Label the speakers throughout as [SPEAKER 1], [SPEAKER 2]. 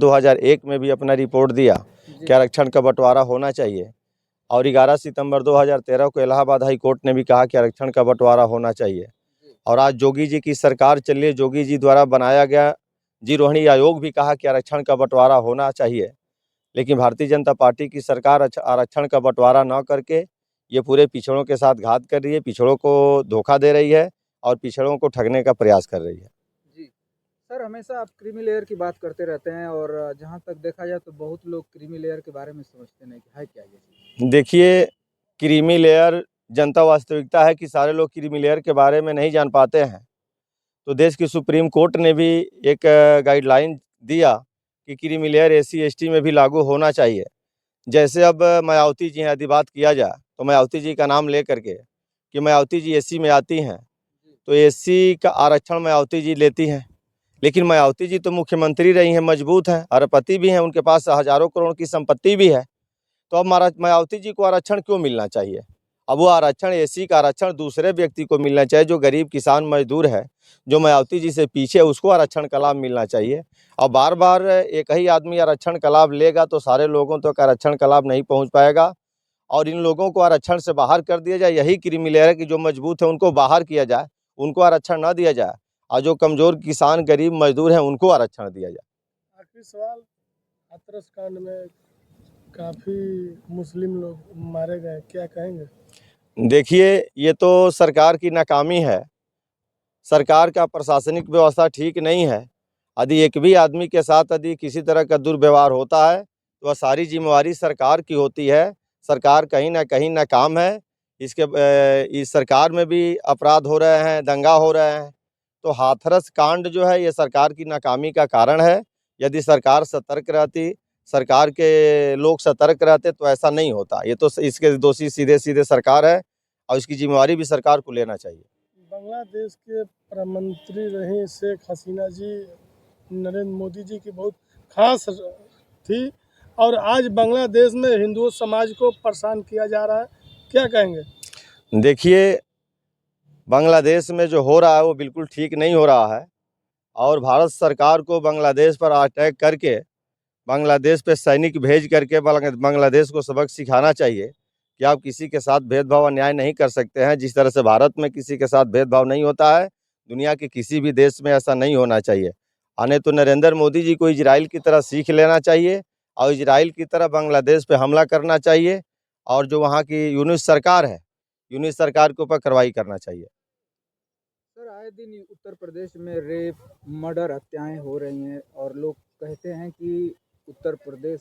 [SPEAKER 1] 2001 में भी अपना रिपोर्ट दिया कि आरक्षण का बंटवारा होना चाहिए, और 11 सितंबर 2013 को इलाहाबाद हाई कोर्ट ने भी कहा कि आरक्षण का बंटवारा होना चाहिए। और आज जोगी जी की सरकार चल रही है, जोगी जी द्वारा बनाया गया जी रोहिणी आयोग भी कहा कि आरक्षण का बंटवारा होना चाहिए। लेकिन भारतीय जनता पार्टी की सरकार आरक्षण का बंटवारा न करके ये पूरे पिछड़ों के साथ घात कर रही है, पिछड़ों को धोखा दे रही है और पिछड़ों को ठगने का प्रयास कर रही है।
[SPEAKER 2] जी सर, हमेशा आप क्रीमी लेयर की बात करते रहते हैं और जहां तक देखा जाए तो बहुत लोग क्रीमी लेयर के बारे में समझते नहीं कि है क्या ये।
[SPEAKER 1] देखिए, क्रीमी लेयर जनता वास्तविकता है कि सारे लोग क्रीमी लेयर के बारे में नहीं जान पाते हैं। तो देश की सुप्रीम कोर्ट ने भी एक गाइडलाइन दिया कि क्रीमी लेयर एससी एसटी में भी लागू होना चाहिए। जैसे अब मायावती जी हैं, यदि बात किया जाए तो मायावती जी का नाम ले करके कि मायावती जी एससी में आती हैं, तो एससी का आरक्षण मायावती जी लेती हैं। लेकिन मायावती जी तो मुख्यमंत्री रही हैं, मजबूत हैं, अरबपति भी हैं, उनके पास हजारों करोड़ की संपत्ति भी है। तो अब मायावती जी को आरक्षण क्यों मिलना चाहिए? अब वो आरक्षण, एससी का आरक्षण दूसरे व्यक्ति को मिलना चाहिए, जो गरीब किसान मजदूर है, जो मायावती जी से पीछे, उसको आरक्षण का लाभ मिलना चाहिए। और बार बार एक ही आदमी आरक्षण का लाभ लेगा तो सारे लोगों तक आरक्षण का लाभ नहीं पहुंच पाएगा, और इन लोगों को आरक्षण से बाहर कर दिया जाए। यही क्रीमी लेयर है कि जो मजबूत है उनको बाहर किया जाए, उनको आरक्षण न दिया जाए, और जो कमजोर किसान गरीब मजदूर हैं उनको आरक्षण दिया जाए।
[SPEAKER 3] आखिरी सवाल, हाथरस कांड में काफ़ी मुस्लिम लोग मारे गए, क्या कहेंगे?
[SPEAKER 1] देखिए, ये तो सरकार की नाकामी है, सरकार का प्रशासनिक व्यवस्था ठीक नहीं है। यदि एक भी आदमी के साथ यदि किसी तरह का दुर्व्यवहार होता है तो वह सारी जिम्मेवारी सरकार की होती है। सरकार कहीं ना कहीं नाकाम है। इस सरकार में भी अपराध हो रहे हैं, दंगा हो रहे हैं। तो हाथरस कांड जो है ये सरकार की नाकामी का कारण है। यदि सरकार सतर्क रहती, सरकार के लोग सतर्क रहते तो ऐसा नहीं होता। ये तो इसके दोषी सीधे सीधे सरकार है, और इसकी जिम्मेवारी भी सरकार को लेना चाहिए।
[SPEAKER 3] बांग्लादेश के प्रधानमंत्री रही शेख हसीना जी नरेंद्र मोदी जी की बहुत खास थी, और आज बांग्लादेश में हिंदू समाज को परेशान किया जा रहा है, क्या कहेंगे?
[SPEAKER 1] देखिए, बांग्लादेश में जो हो रहा है वो बिल्कुल ठीक नहीं हो रहा है, और भारत सरकार को बांग्लादेश पर अटैक करके, बांग्लादेश पे सैनिक भेज करके बांग्लादेश को सबक सिखाना चाहिए कि आप किसी के साथ भेदभाव अन्याय नहीं कर सकते हैं। जिस तरह से भारत में किसी के साथ भेदभाव नहीं होता है, दुनिया के किसी भी देश में ऐसा नहीं होना चाहिए। आने तो नरेंद्र मोदी जी को इजराइल की तरह सीख लेना चाहिए, और इजराइल की तरह बांग्लादेश पे हमला करना चाहिए, और जो वहाँ की यूनिट सरकार है, यूनिट सरकार के ऊपर कार्रवाई करना चाहिए।
[SPEAKER 2] सर, आए दिन उत्तर प्रदेश में रेप, मर्डर, हत्याएं हो रही हैं और लोग कहते हैं कि उत्तर प्रदेश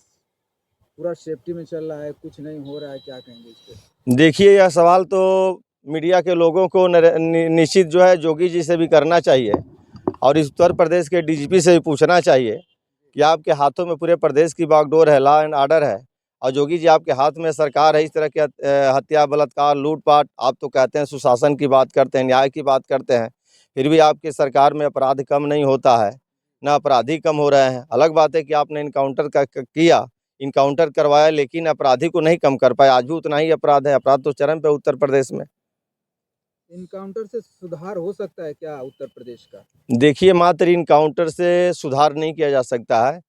[SPEAKER 2] पूरा सेफ्टी में चल रहा है, कुछ नहीं हो रहा है, क्या कहेंगे इस पे?
[SPEAKER 1] देखिए, यह सवाल तो मीडिया के लोगों को निश्चित जो है जोगी जी से भी करना चाहिए, और इस उत्तर प्रदेश के डीजीपी से भी पूछना चाहिए कि आपके हाथों में पूरे प्रदेश की बागडोर है, लॉ एंड ऑर्डर है, और जोगी जी आपके हाथ में सरकार है। इस तरह के हत्या, बलात्कार, लूटपाट, आप तो कहते हैं सुशासन की बात करते हैं, न्याय की बात करते हैं, फिर भी आपकी सरकार में अपराध कम नहीं होता है, ना अपराधी कम हो रहे हैं। अलग बात है कि आपने इनकाउंटर करवाया, लेकिन अपराधी को नहीं कम कर पाए। आज भी उतना ही अपराध है, अपराध तो चरम पे उत्तर प्रदेश में।
[SPEAKER 2] इनकाउंटर से सुधार हो सकता है क्या उत्तर प्रदेश का?
[SPEAKER 1] देखिए, मात्र इनकाउंटर से सुधार नहीं किया जा सकता है।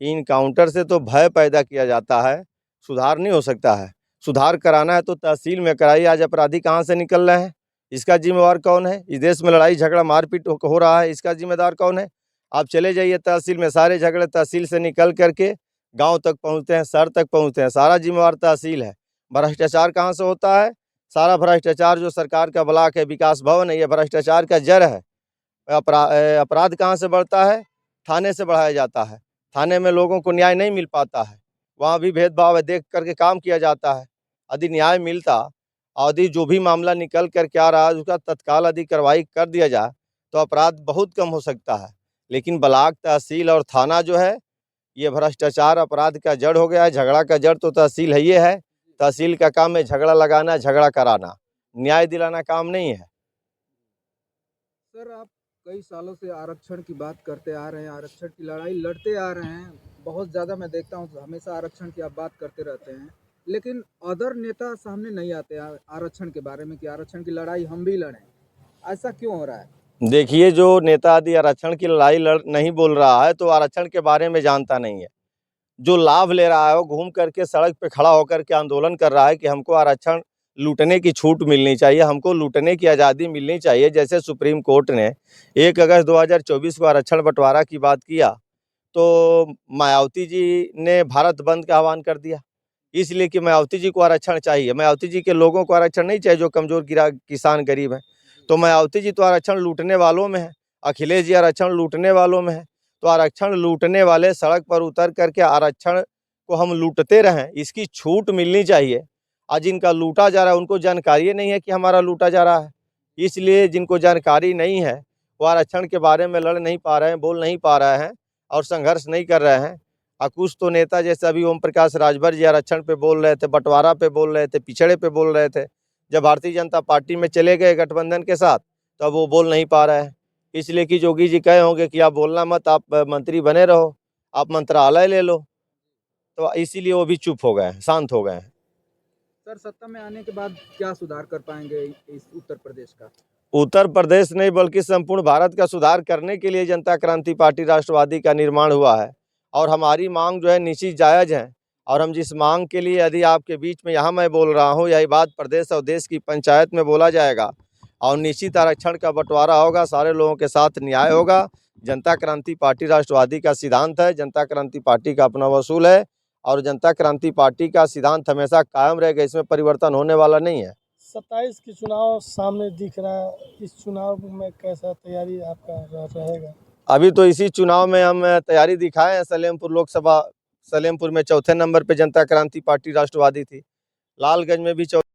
[SPEAKER 1] इनकाउंटर से तो भय पैदा किया जाता है, सुधार नहीं हो सकता है। सुधार कराना है तो तहसील में कराइए। आज अपराधी कहाँ से निकल रहे हैं, इसका जिम्मेवार कौन है? इस देश में लड़ाई झगड़ा मारपीट हो रहा है, इसका जिम्मेदार कौन है? आप चले जाइए तहसील में, सारे झगड़े तहसील से निकल करके गांव तक पहुंचते हैं, शहर तक पहुंचते हैं, सारा जिम्मेवार तहसील है। भ्रष्टाचार कहाँ से होता है? सारा भ्रष्टाचार जो सरकार का ब्लॉक है, विकास भवन है, ये भ्रष्टाचार का जड़ है। अपराध कहाँ से बढ़ता है? थाने से बढ़ाया जाता है। थाने में लोगों को न्याय नहीं मिल पाता है, वहाँ भी भेदभाव है, देख करके काम किया जाता है। यदि न्याय मिलता, और यदि जो भी मामला निकल कर के आ रहा है उसका तत्काल यदि कार्रवाई कर दिया जाए तो अपराध बहुत कम हो सकता है। लेकिन ब्लॉक, तहसील और थाना जो है, ये भ्रष्टाचार अपराध का जड़ हो गया है। झगड़ा का जड़ तो तहसील है, ये है। तहसील का काम है झगड़ा लगाना, झगड़ा कराना, न्याय दिलाना काम नहीं है।
[SPEAKER 2] सर, आप कई सालों से आरक्षण की बात करते आ रहे हैं, आरक्षण की लड़ाई लड़ते आ रहे हैं। बहुत ज़्यादा मैं देखता हूँ हमेशा आरक्षण की आप बात करते रहते हैं, लेकिन अदर नेता सामने नहीं आते आरक्षण के बारे में कि आरक्षण की लड़ाई हम भी लड़ें। ऐसा क्यों हो रहा है?
[SPEAKER 1] देखिए, जो नेता यदि आरक्षण की लड़ाई लड़ नहीं बोल रहा है तो आरक्षण के बारे में जानता नहीं है। जो लाभ ले रहा है वो घूम करके सड़क पे खड़ा होकर के आंदोलन कर रहा है कि हमको आरक्षण लूटने की छूट मिलनी चाहिए, हमको लूटने की आज़ादी मिलनी चाहिए। जैसे सुप्रीम कोर्ट ने 1 अगस्त 2024 को आरक्षण बंटवारा की बात किया, तो मायावती जी ने भारत बंद का आह्वान कर दिया, इसलिए कि मायावती जी को आरक्षण चाहिए। मायावती जी के लोगों को आरक्षण नहीं चाहिए जो कमज़ोर किसान गरीब हैं। तो मायावती जी तो आरक्षण लूटने वालों में है, अखिलेश जी आरक्षण लूटने वालों में है। तो आरक्षण लूटने वाले सड़क पर उतर करके आरक्षण को हम लूटते रहें, इसकी छूट मिलनी चाहिए। आज जिनका लूटा जा रहा है उनको जानकारी नहीं है कि हमारा लूटा जा रहा है, इसलिए जिनको जानकारी नहीं है वो आरक्षण के बारे में लड़ नहीं पा रहे हैं, बोल नहीं पा रहे हैं और संघर्ष नहीं कर रहे हैं। कुछ तो नेता जैसे अभी ओम प्रकाश राजभर जी आरक्षण पे बोल रहे थे, बंटवारा पे बोल रहे थे, पिछड़े पे बोल रहे थे। जब भारतीय जनता पार्टी में चले गए गठबंधन के साथ तब वो बोल नहीं पा रहे हैं, इसलिए कि जोगी जी कहे होंगे कि आप बोलना मत, आप मंत्री बने रहो, आप मंत्रालय ले लो, तो इसीलिए वो भी चुप हो गए हैं, शांत हो गए हैं।
[SPEAKER 2] सर, सत्ता में आने के बाद क्या सुधार कर पाएंगे इस उत्तर प्रदेश का?
[SPEAKER 1] उत्तर प्रदेश नहीं बल्कि संपूर्ण भारत का सुधार करने के लिए जनता क्रांति पार्टी राष्ट्रवादी का निर्माण हुआ है और हमारी मांग जो है निश्चित जायज़ है। और हम जिस मांग के लिए यदि आपके बीच में यहाँ मैं बोल रहा हूँ, यही बात प्रदेश और देश की पंचायत में बोला जाएगा और निश्चित आरक्षण का बंटवारा होगा, सारे लोगों के साथ न्याय होगा। जनता क्रांति पार्टी राष्ट्रवादी का सिद्धांत है, जनता क्रांति पार्टी का अपना वसूल है और जनता क्रांति पार्टी का सिद्धांत हमेशा कायम रहेगा, इसमें परिवर्तन होने वाला नहीं है।
[SPEAKER 3] 27 की चुनाव सामने दिख रहा है, इस चुनाव में कैसा तैयारी आपका रहेगा?
[SPEAKER 1] अभी तो इसी चुनाव में हम तैयारी दिखाए हैं। सलेमपुर में चौथे नंबर पे जनता क्रांति पार्टी राष्ट्रवादी थी, लालगंज में भी